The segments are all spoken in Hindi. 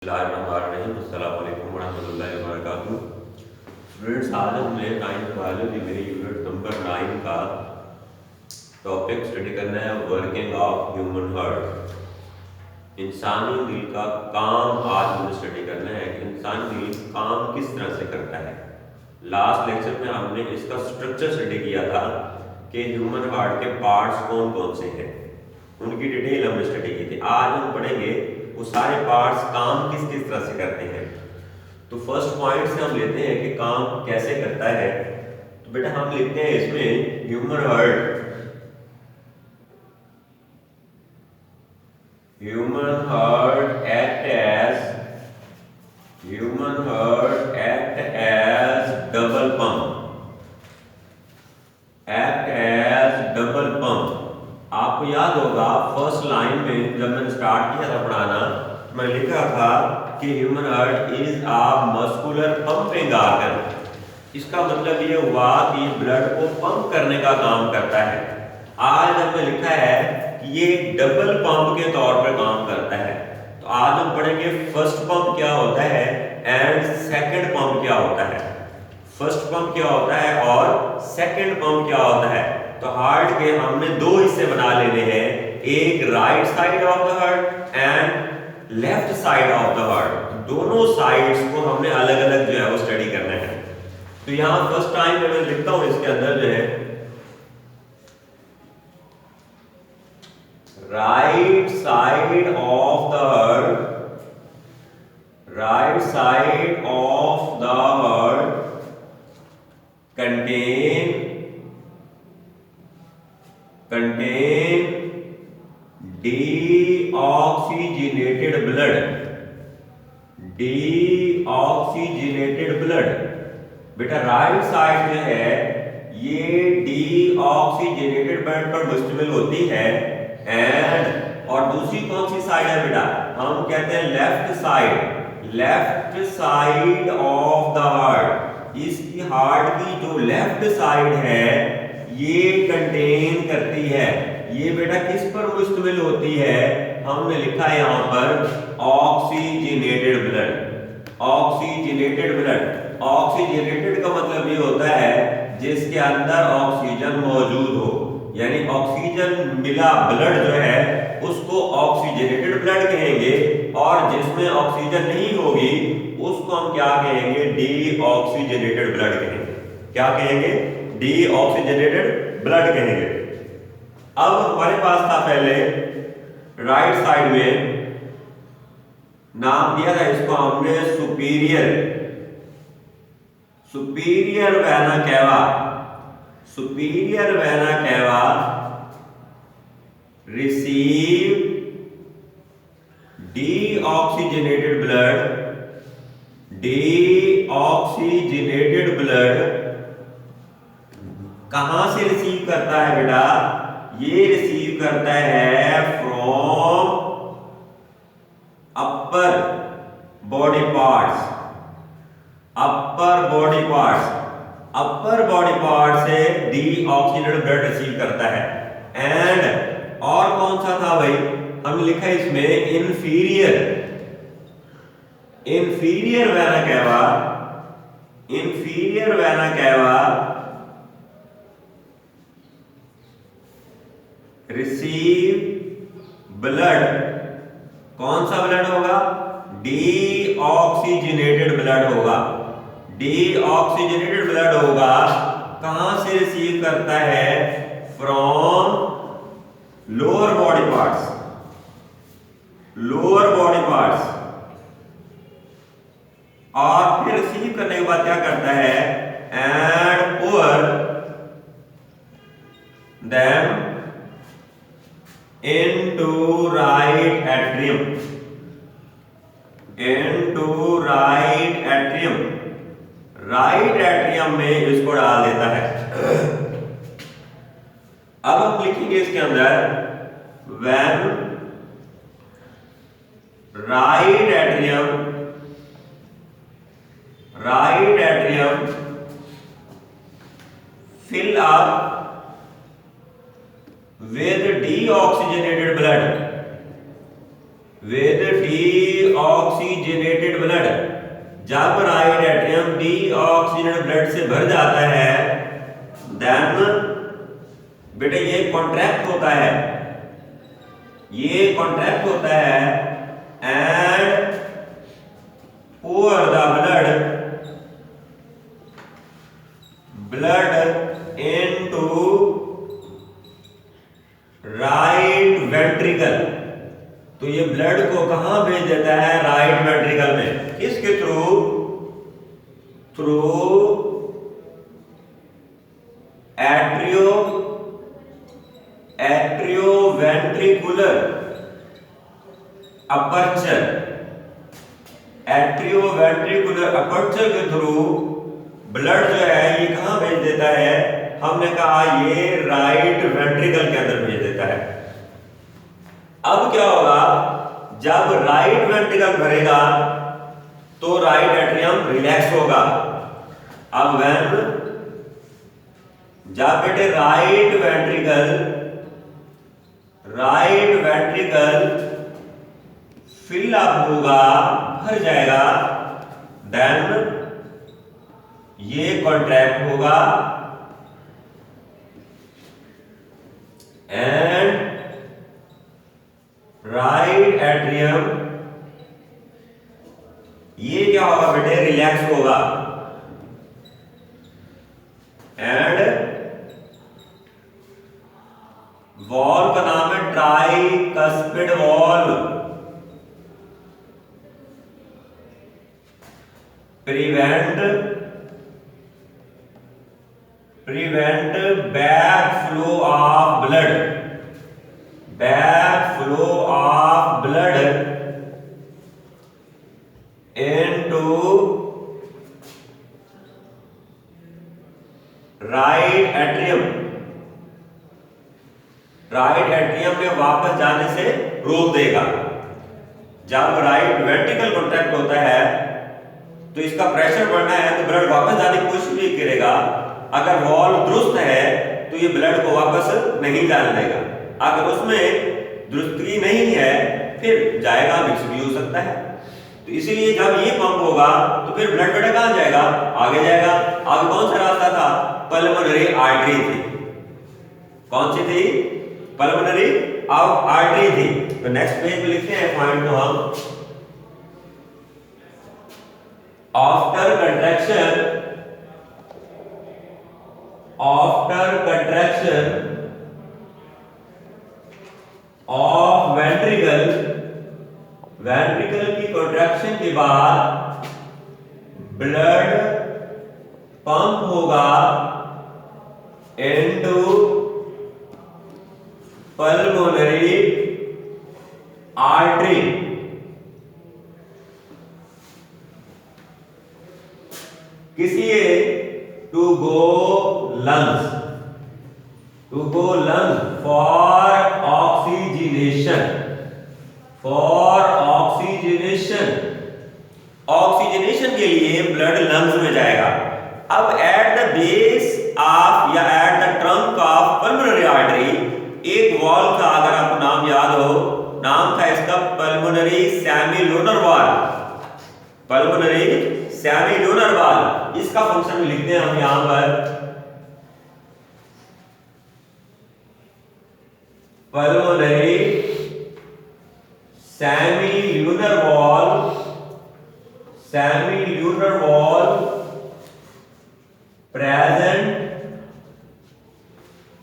स्टूडेंट्स, आज हमने 9th बायोलॉजी में यूनिट नंबर 9 का टॉपिक स्टडी करना है, वर्किंग ऑफ ह्यूमन हार्ट। इंसानी दिल का काम आज हमें स्टडी करना है कि इंसानी दिल काम किस तरह से करता है। लास्ट लेक्चर में हमने इसका स्ट्रक्चर स्टडी किया था कि ह्यूमन हार्ट के पार्ट्स कौन कौन से हैं, उनकी डिटेल हमने स्टडी की थी। आज हम पढ़ेंगे वो सारे पार्ट्स काम किस किस तरह से करते हैं। तो फर्स्ट पॉइंट से हम लेते हैं कि काम कैसे करता है। तो बेटा हम लिखते हैं इसमें human heart act as double pump. आपको याद होगा फर्स्ट लाइन में जब मैंने स्टार्ट किया था पढ़ाना, मैं लिखा था कि human heart is a muscular pumping organ. इसका मतलब ये हुआ कि ब्लड को पंप करने का काम करता है। आज हमने लिखा है कि ये डबल पंप के तौर पर काम करता है। तो आज हम पढ़ेंगे फर्स्ट पंप क्या होता है एंड सेकंड पंप क्या होता है। फर्स्ट पंप क्या होता है और सेकंड पंप क्या होता है। तो हार्ट के हमने दो हिस्से बना लेने हैं, एक right side of the heart and left side of the heart. दोनों साइड्स को हमने अलग अलग जो है वो स्टडी करना है। तो यहां फर्स्ट टाइम मैं लिखता हूं इसके अंदर जो है right side of the heart, right side of the heart contain deoxygenated blood। बेटा राइट साइड जो है ये डीऑक्सीजेनेटेड ब्लड पर मुश्तमिल होती है एंड और दूसरी कौन सी साइड है बेटा, हम कहते हैं left side of the heart. इसकी हार्ट की जो लेफ्ट साइड है ये कंटेन करती है, ये बेटा किस पर मुश्तमिल होती है, हमने लिखा है यहां पर ऑक्सीजनेटेड ब्लड। ऑक्सीजनेटेड का मतलब ये होता है जिसके अंदर ऑक्सीजन मौजूद हो, यानी ऑक्सीजन मिला ब्लड जो है उसको ऑक्सीजनेटेड ब्लड कहेंगे, और जिसमें ऑक्सीजन नहीं होगी उसको हम क्या कहेंगे, डीऑक्सीजनेटेड ब्लड कहेंगे। क्या कहेंगे, डीऑक्सीजनेटेड ब्लड कहेंगे। अब हमारे पास था पहले राइट साइड में नाम दिया था इसको हमने superior vena cava receive deoxygenated blood कहां से रिसीव करता है बेटा, ये रिसीव करता है फ्रॉम अपर बॉडी पार्ट से डीऑक्सीजनेटेड ब्लड रिसीव करता है। एंड और कौन सा था भाई, हम लिखा है इसमें inferior vena cava receive blood, कौन सा ब्लड होगा, डीऑक्सीजनेटेड ब्लड होगा। डीऑक्सीजनेटेड ब्लड होगा, कहां से रिसीव करता है, फ्रॉम लोअर बॉडी पार्ट्स। और फिर रिसीव करने के बाद क्या करता है, and poor them into right atrium में इसको डाल देता है। अब हम लिखेंगे इसके अंदर when right atrium fill up with deoxygenated blood, with deoxygenated deoxygenated blood, जब राइट एट्रियम डीऑक्सीजनेटेड ब्लड से भर जाता है देन बेटा ये कॉन्ट्रैक्ट होता है, ये कॉन्ट्रैक्ट होता है and pour the blood into right ventricle। तो ये ब्लड को कहां भेज देता है? राइट वेंट्रिकल में। किसके through? Through atrioventricular aperture, atrioventricular aperture के थ्रू ब्लड जो है ये कहां भेज देता है? हमने कहा ये राइट वेंट्रिकल के अंदर भेज देता है। अब क्या होगा? जब राइट वेंट्रिकल भरेगा तो राइट एट्रियम रिलैक्स होगा। अब व्हेन जब बेटे राइट वेंट्रिकल फिल अप होगा, भर जाएगा, देन ये कॉन्ट्रैक्ट होगा एंड राइट एट्रियम ये क्या होगा बेटे? रिलैक्स होगा एंड वॉल्व का नाम है tricuspid valve, prevent backflow of blood into right atrium, right atrium में वापस जाने से रोक देगा। जब राइट वेंट्रिकल कॉन्ट्रैक्ट होता है तो इसका प्रेशर बढ़ना है तो ब्लड वापस जाने की कोशिश भी करेगा। अगर वॉल्व दुरुस्त है तो ये ब्लड को वापस नहीं जाने देगा, अगर उसमें दुरुस्ती नहीं है फिर जाएगा, मिक्स भी हो सकता है। तो इसीलिए जब ये पंप होगा तो फिर ब्लड बेटा कहां जाएगा? आगे जाएगा। आगे कौन सा रास्ता था? पल्मोनरी आर्टरी थी। कौन सी थी? पल्मोनरी आर्टरी थी। तो नेक्स्ट पेज में लिखते हैं पॉइंट को हम, आफ्टर कंट्रैक्शन ऑफ वेंट्रिकल की कॉन्ट्रैक्शन के बाद ब्लड पंप होगा इनटू पल्मोनरी आर्टरी। किसी to go lungs for oxygenation के लिए ब्लड लंग्स में जाएगा। अब एट द बेस ऑफ या at the trunk of pulmonary artery एक वॉल्व था, अगर आपको नाम याद हो, नाम था इसका pulmonary semilunar valve. Pulmonary semilunar valve, इसका फंक्शन लिखते हैं हम यहां पर, pulmonary semilunar valve present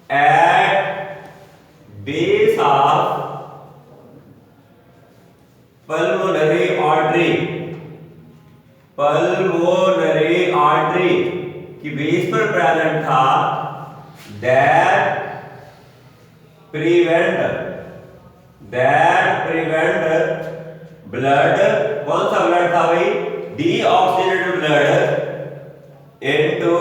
at base of pulmonary artery की बेस पर प्रेजेंट था, that prevent ब्लड, कौन सा ब्लड था भाई? Deoxygenated blood into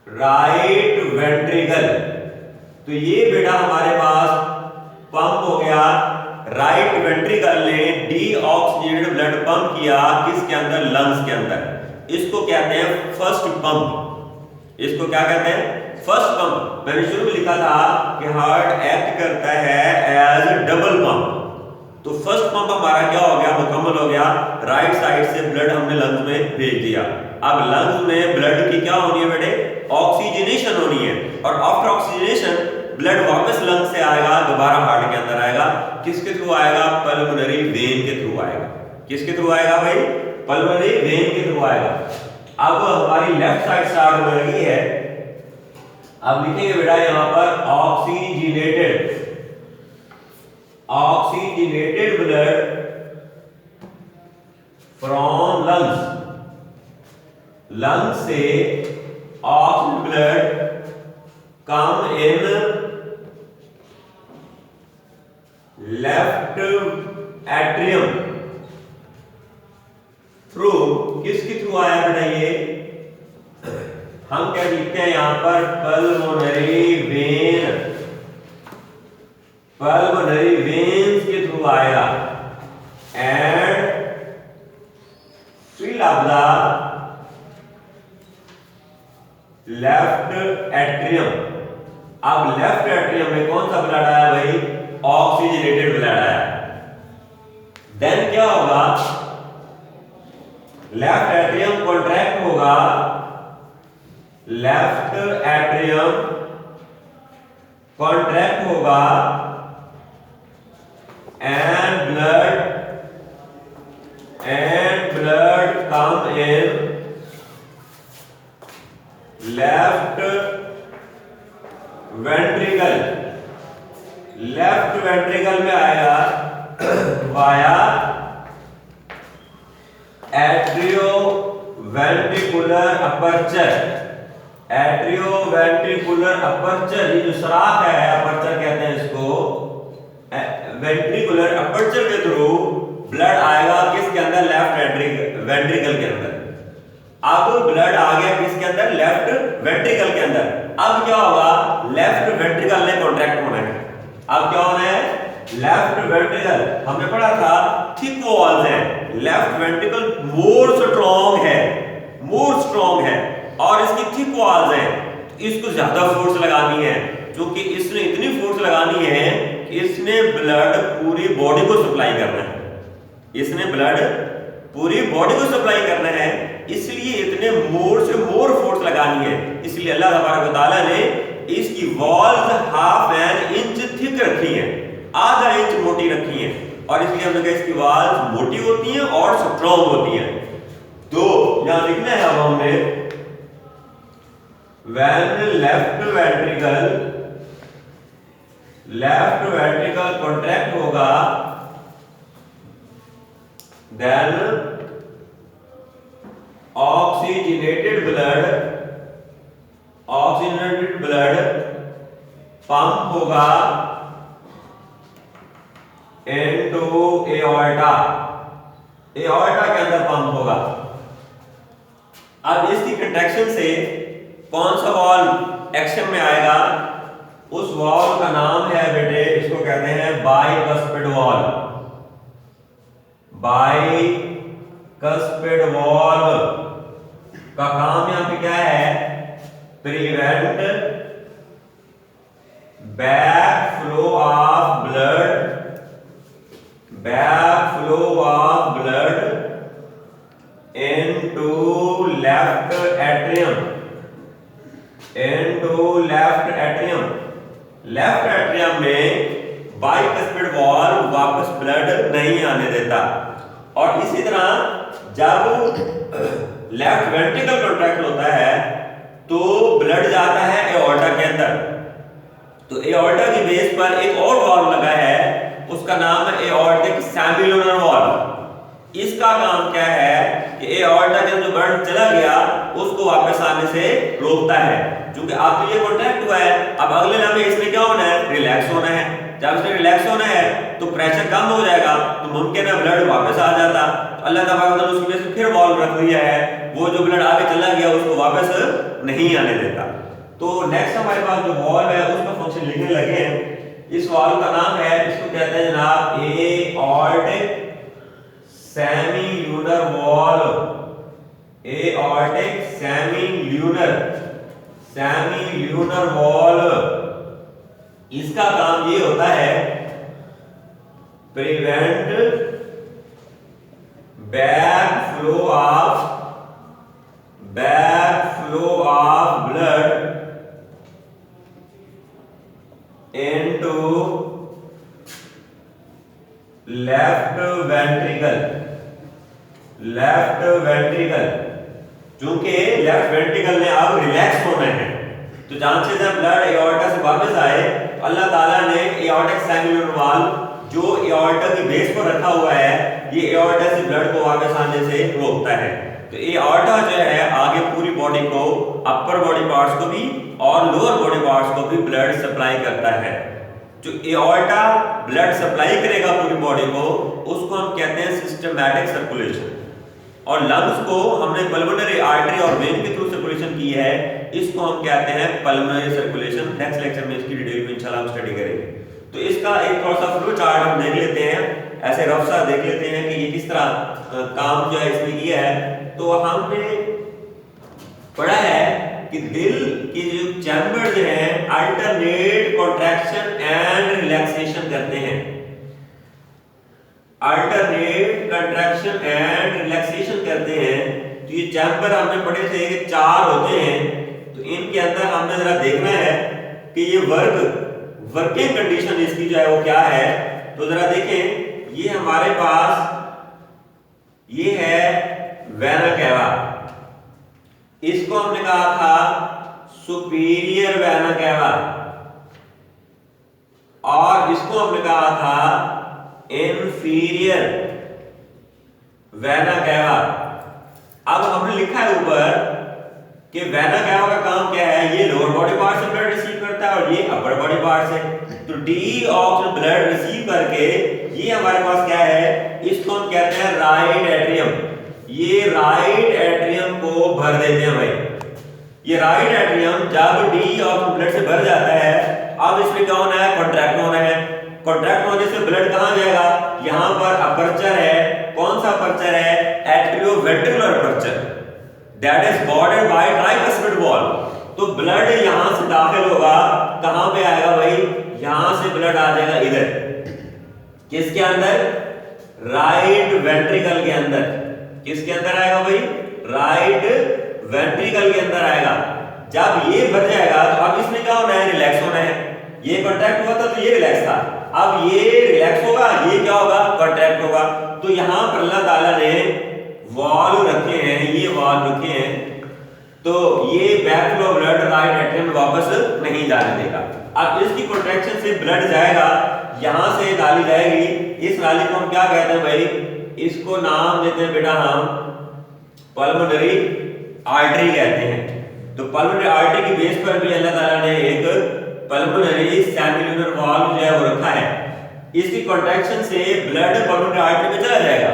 right ventricle. तो ये बेटा हमारे पास पंप हो गया, राइट वेंट्रिकल ने डीऑक्सीजनेटेड ब्लड पंप किया किसके अंदर? लंग्स के अंदर। इसको कहते हैं फर्स्ट पंप। इसको क्या कहते हैं? First pump. मैंने शुरू में लिखा था कि हार्ट एक्ट करता है एज डबल पंप। तो फर्स्ट पंप हमारा क्या हो गया, मुकम्मल हो गया। राइट साइड से ब्लड हमने लंग्स में भेज दिया। अब लंग्स में ब्लड की क्या होनी है बेटे, ऑक्सीजनेशन होनी है। और आफ्टर ऑक्सीजनेशन ब्लड वापस लंग से आएगा, दोबारा हार्ट के अंदर आएगा। किसके थ्रू आएगा, पल्मोनरी वेन के थ्रू आएगा। किसके थ्रू आएगा भाई, पल्मोनरी वेन के थ्रू आएगा। अब हमारी लेफ्ट साइड स्टार्ट हो रही है। अब लिखेंगे बेटा यहां पर ऑक्सीजनेटेड ब्लड फ्रॉम लंग्स से oxygen blood come in left atrium through. किसके थ्रू आया बेटा ये, हम क्या लिखते हैं यहां पर, पल्मोनरी वेन्स के थ्रू आएगा। And fill of the left atrium. अब लेफ्ट एट्रियम में कौन सा ब्लड आया भाई, ऑक्सीजनेटेड ब्लड आया। देन क्या होगा, लेफ्ट एट्रियम कॉन्ट्रैक्ट होगा, लेफ्ट एट्रियम कॉन्ट्रैक्ट होगा and blood come in left ventricle में आएगा वाया एट्रियोवेंट्रिकुलर अपर्चर। ये जो सुराख है, अपर्चर कहते हैं इसको, वेंट्रिकुलर अपर्चर के थ्रू ब्लड आएगा किसके अंदर, लेफ्ट वेंट्रिकल के अंदर। अब ब्लड आ गया किसके अंदर, लेफ्ट वेंट्रिकल के अंदर। अब क्या होगा, लेफ्ट वेंट्रिकल ने कॉन्ट्रैक्ट होना है। अब क्या होना है, लेफ्ट वेंट्रिकल, हमने पढ़ा था थिक वॉल्स है, लेफ्ट वेंट्रिकल मोर स्ट्रॉन्ग है और इसकी थिक वॉल्स है। इसको ज्यादा फोर्स लगानी है, क्योंकि इसने इतनी फोर्स लगानी है कि इसने ब्लड पूरी बॉडी को सप्लाई करना है। इसलिए इतने मोर से मोर फोर्स लगानी है। इसलिए अल्लाह तबारक व तआला ने इसकी walls half an inch thick रखी है, आधा इंच मोटी रखी है। और इसलिए हमने कहा इसकी वॉल्स मोटी होती हैं और स्ट्रॉन्ग होती हैं। तो यहां लिखना है अब हमने, when लेफ्ट वेंट्रिकल कॉन्ट्रैक्ट होगा, then ऑक्सीजनेटेड ब्लड पंप होगा इनटू एओर्टा के अंदर पंप होगा। अब इसकी कंट्रैक्शन से कौन सा वॉल्व एक्शन में आएगा, उस वॉल्व का नाम है बेटे, इसको कहते हैं बाइकस्पिड वॉल्व। बाइकस्पिड वॉल्व का काम यहां पे क्या है, prevent back flow of blood into left atrium में बाइकस्पिड वॉल्व वापस ब्लड नहीं आने देता। और इसी तरह जब लेफ्ट वेंट्रिकल कॉन्ट्रैक्ट होता है तो ब्लड जाता है एओर्टा के अंदर। तो एओर्टा की बेस पर एक और वॉल्व लगा है, उसका नाम है एओर्टिक सेमिलुनर वॉल्व। इसका काम क्या है कि एओर्टा के अंदर जो ब्लड चला गया उसको वापस आने से रोकता है। क्योंकि अब तो ये कॉन्ट्रैक्ट हुआ है, अब अगले लम्हे इसने क्या होना है, रिलैक्स होना है। जब इसने रिलैक्स होना है तो प्रेशर कम हो जाएगा, तो मुमकिन है ब्लड वापस आ जाता। तो अल्लाह तबारक व तआला उसकी वजह से फिर वॉल्व रख दिया है, वो जो ब्लड आगे चला गया उसको वापस नहीं आने देता। तो नेक्स्ट हमारे पास जो वॉल्व है उसका फंक्शन लिखने लगे हैं। इस वॉल्व का नाम है, इसको कहते हैं जनाब एओर्टिक सेमील्यूनर वॉल्व। Aortic सेमील्यूनर valve. इसका काम ये होता है prevent backflow of blood into left ventricle। चूंकि लेफ्ट वेंट्रिकल ने अब रिलैक्स होना है, तो चांसेस है ब्लड एओर्टा से वापस आए। अल्लाह ताला ने एओर्टिक सैंगुलर वाल्व जो एओर्टा की बेस पर रखा हुआ है, ये एओर्टा से ब्लड को वापस आने से रोकता है। तो एओर्टा जो है आगे पूरी बॉडी को, अपर बॉडी पार्ट्स को भी और लोअर बॉडी पार्ट्स को भी ब्लड सप्लाई करता है। जो एओर्टा ब्लड सप्लाई करेगा पूरी बॉडी को, उसको हम कहते हैं सिस्टमैटिक सर्कुलेशन। और लंग्स को हमने पल्मोनरी आर्टरी और वेन के थ्रू सर्कुलेशन की है, इसको हम कहते हैं पल्मोनरी सर्कुलेशन। नेक्स्ट लेक्चर में इसकी डिटेल में इंशाल्लाह हम स्टडी करेंगे। तो इसका एक थोड़ा सा फ्लो चार्ट हम देख लेते हैं, ऐसे रफ सा देख लेते हैं कि ये किस तरह काम जो है इसने किया है। तो हमने पढ़ा है कि दिल के जो चैम्बर जो है अल्टरनेट कॉन्ट्रैक्शन एंड रिलैक्सेशन करते हैं। अल्टरनेट कंट्रैक्शन एंड रिलैक्सेशन करते हैं। तो ये चैम्बर हमने पढ़े थे कि 4 होते हैं। तो इनके अंदर हमने जरा देखना है कि ये वर्किंग कंडीशन इसकी जो है वो क्या है। तो जरा देखें, ये हमारे पास ये है वेना कैवा, इसको हमने कहा था सुपीरियर वेना कैवा, और इसको हमने कहा था इंफीरियर वेना कैवा। अब हमने लिखा है ऊपर कि वेना कैवा का काम क्या है, ये लोअर बॉडी पार्ट से ब्लड रिसीव करता है और ये अपर बॉडी पार्ट से। तो डी ऑक्सीजन ब्लड रिसीव करके ये हमारे पास क्या है, इसको हम कहते हैं राइट एट्रियम। ये राइट एट्रियम को भर देते हैं भाई। ये राइट एट्रियम जब डी ऑक्सीजन ब्लड से भर जाता है, अब इसमें क्या होना है, कॉन्ट्रैक्ट होना है। कॉन्ट्रैक्ट होने से ब्लड कहां जाएगा, यहां पर अपर्चर है। कौन सा अपर्चर है, atrioventricular aperture, that is bordered by tricuspid wall. तो ब्लड यहां से दाखिल होगा, कहां पे आएगा भाई, यहां से ब्लड आ जाएगा इधर, किसके अंदर, राइट वेंट्रिकल के अंदर। किसके अंदर आएगा भाई, राइट वेंट्रिकल के अंदर आएगा। जब ये भर जाएगा तो अब इसमें क्या होना है, रिलैक्स होना है। ये कॉन्ट्रैक्ट हुआ था तो ये रिलैक्स था, अब ये रिलैक्स होगा, ये क्या होगा, कॉन्ट्रैक्ट होगा। तो यहां पर अल्लाह ताला ने वाल्व रखे हैं, ये वाल्व रखे हैं, तो ये बैकफ्लो ब्लड राइट एट्रियम में वापस नहीं जाने देगा। अब इसकी कॉन्ट्रैक्शन से ब्लड जाएगा, यहां से नाली जाएगी। इस नाली को हम क्या कहते हैं भाई, इसको नाम देते हैं बेटा हम पल्मोनरी आर्टरी कहते हैं। तो पल्मोनरी आर्टरी की बेस पर भी अल्लाह ताला ने एक पल्मोनरी सैंगुलर वाल्व जो है वो रखा है। इसकी कॉन्ट्रैक्शन से ब्लड पल्मोनरी आर्टरी में चला जाएगा।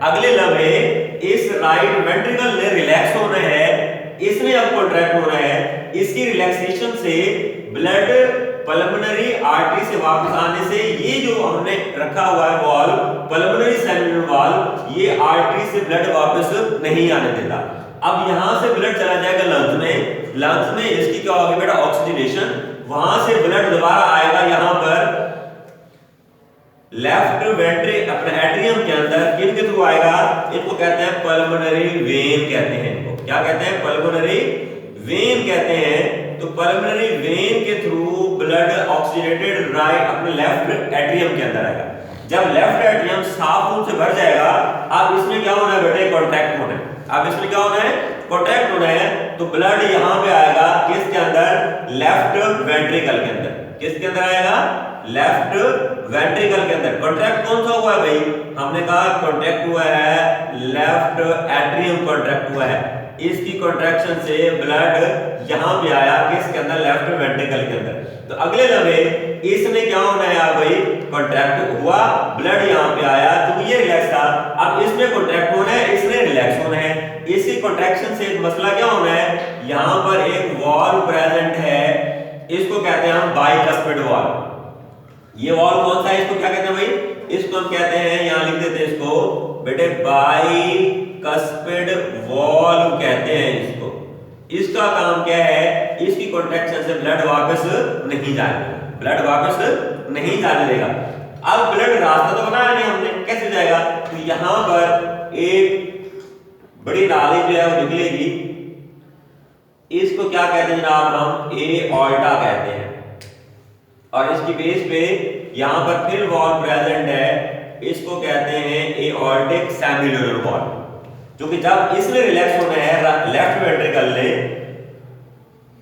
अगले लम्हे इस राइट वेंट्रिकल ने रिलैक्स होना है, इसने अब कॉन्ट्रैक्ट होना है। इसकी रिलैक्सेशन से ब्लड पल्मोनरी आर्टरी से वापस आने से ये जो हमने रखा हुआ है वाल्व, पल्मोनरी सैंगुलर वाल्व, ये आर्टरी से ब्लड वापस नहीं आने देता। अब यहां से ब्लड चला जाएगा लंग्स में। लंग्स में इसकी क्या होगी बेटा, ऑक्सीजनेशन। वहां से ब्लड दोबारा आएगा यहां पर लेफ्ट वेंट्रिकल अपने एट्रियम के अंदर। किनके थ्रू आएगा, इनको कहते हैं पल्मोनरी वेन कहते हैं। इनको क्या कहते हैं, पल्मोनरी वेन कहते हैं। तो पल्मोनरी वेन के थ्रू ब्लड ऑक्सीजनेटेड राइट अपने लेफ्ट एट्रियम के अंदर आएगा। जब लेफ्ट एट्रियम साफ खून से भर जाएगा, अब इसमें क्या होना है बेटे, कॉन्ट्रैक्ट होना है। अब इसमें क्या होना है, कॉन्ट्रैक्ट होना है। तो ब्लड यहां पे आएगा, किसके अंदर, लेफ्ट वेंट्रिकल के अंदर। किसके अंदर आएगा, लेफ्ट वेंट्रिकल के अंदर। कॉन्ट्रैक्ट कौन सा हुआ है भाई, हमने कहा कॉन्ट्रैक्ट हुआ है लेफ्ट एट्रियम, कॉन्ट्रैक्ट हुआ है। इसकी कॉन्ट्रैक्शन से ब्लड यहां पे आया, किसके अंदर, लेफ्ट वेंट्रिकल के अंदर। तो अगले लम्हे इसमें क्या होना है, भाई कॉन्ट्रैक्ट हुआ, ब्लड यहां पे आया, तो ये रिलैक्स था। अब इसमें कॉन्ट्रैक्ट होना है, इसमें रिलैक्स होना है। इसी कॉन्ट्रैक्शन से मसला क्या होना है, यहां पर एक वॉल्व प्रेजेंट है, इसको कहते हैं हम बाइकस्पिड वॉल्व। ये वॉल्व कौन सा है, इसको क्या कहते हैं भाई, इसको हम कहते हैं, यहां लिख देते हैं इसको बेटे, बाइकस्पिड वॉल्व कहते हैं इसको। इसका काम क्या है, इसकी कॉन्ट्रैक्शन से ब्लड वापस नहीं जाने देगा, ब्लड वापस नहीं जाने देगा। अब ब्लड रास्ता तो बनाया नहीं हमने, कैसे जाएगा? तो यहां पर एक बड़ी नाली जो है वो निकलेगी, इसको क्या कहते हैं जनाब? हम एओर्टा कहते हैं। और इसकी बेस पे यहां पर फिल वॉल प्रेजेंट है, इसको कहते हैं एओर्टिक सेमिलुनर वॉल, जो कि जब इसने रिलैक्स होना है लेफ्ट वेंट्रिकल ने,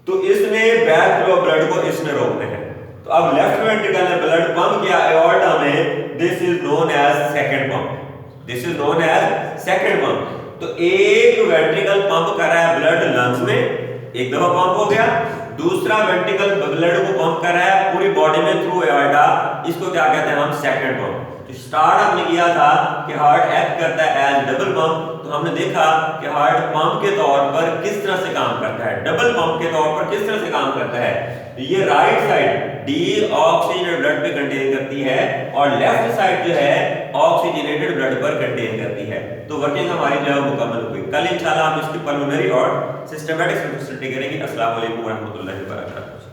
तो इसने बैक फ्लो ब्लड को इसने रोकना है। तो अब लेफ्ट वेंट्रिकल ने ब्लड पंप किया एओर्टा में, this is known as second pump, this is known as second pump. तो एक वेंट्रिकल पंप कर रहा है ब्लड लंग्स में, एक दफा पंप हो गया, दूसरा वेंट्रिकल ब्लड को पंप कर रहा है पूरी बॉडी में थ्रू एओर्टा, इसको क्या कहते हैं हम? Second pump. तो स्टार्ट हमने किया था कि हार्ट एक्ट करता है एज डबल पंप, तो हमने देखा कि हार्ट पंप के तौर पर किस तरह से काम करता है, डबल पंप के तौर पर किस तरह से काम करता है। ये राइट साइड डीऑक्सीजनेटेड ब्लड पे कंटेन करती है और लेफ्ट साइड जो है ऑक्सीजनेटेड ब्लड पर कंटेन करती है। तो वर्किंग हमारी जो है मुकम्मल हुई। कल इंशाल्लाह हम इसकी पल्मोनरी और सिस्टमैटिक स्टडी करेंगे। अस्सलाम वालेकुम व रहमतुल्लाहि व बरकातहू।